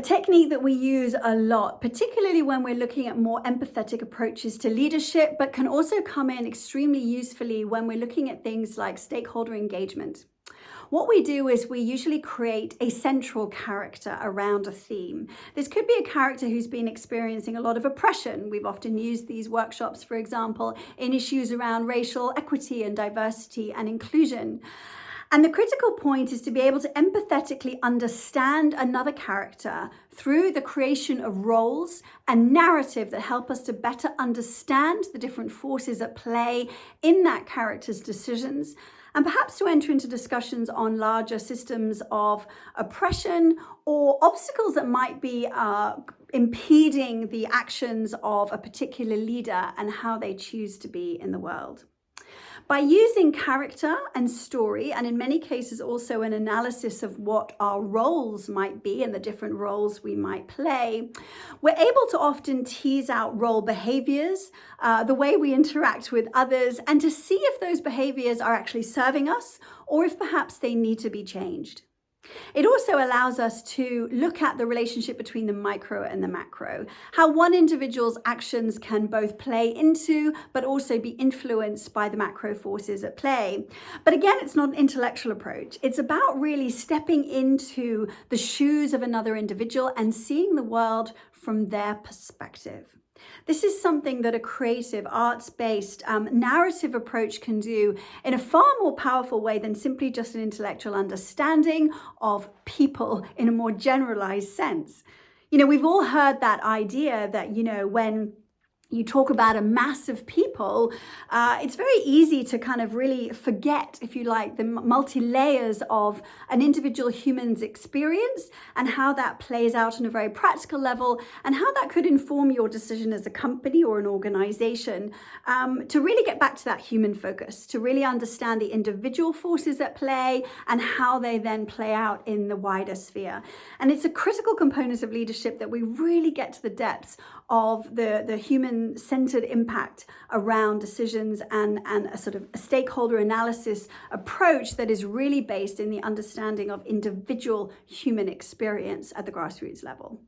technique that we use a lot, particularly when we're looking at more empathetic approaches to leadership, but can also come in extremely usefully when we're looking at things like stakeholder engagement. What we do is we usually create a central character around a theme. This could be a character who's been experiencing a lot of oppression. We've often used these workshops, for example, in issues around racial equity and diversity and inclusion. And the critical point is to be able to empathetically understand another character through the creation of roles and narrative that help us to better understand the different forces at play in that character's decisions, and perhaps to enter into discussions on larger systems of oppression or obstacles that might be impeding the actions of a particular leader and how they choose to be in the world. By using character and story, and in many cases also an analysis of what our roles might be and the different roles we might play, we're able to often tease out role behaviors, the way we interact with others, and to see if those behaviors are actually serving us or if perhaps they need to be changed. It also allows us to look at the relationship between the micro and the macro, how one individual's actions can both play into but also be influenced by the macro forces at play. But again, it's not an intellectual approach. It's about really stepping into the shoes of another individual and seeing the world from their perspective. This is something that a creative, arts-based narrative approach can do in a far more powerful way than simply just an intellectual understanding of people in a more generalized sense. We've all heard that idea that, when you talk about a mass of people, it's very easy to kind of really forget, if you like, the multi-layers of an individual human's experience and how that plays out on a very practical level and how that could inform your decision as a company or an organization, to really get back to that human focus, to really understand the individual forces at play and how they then play out in the wider sphere. And it's a critical component of leadership that we really get to the depths of the human-centered impact around decisions and a sort of a stakeholder analysis approach that is really based in the understanding of individual human experience at the grassroots level.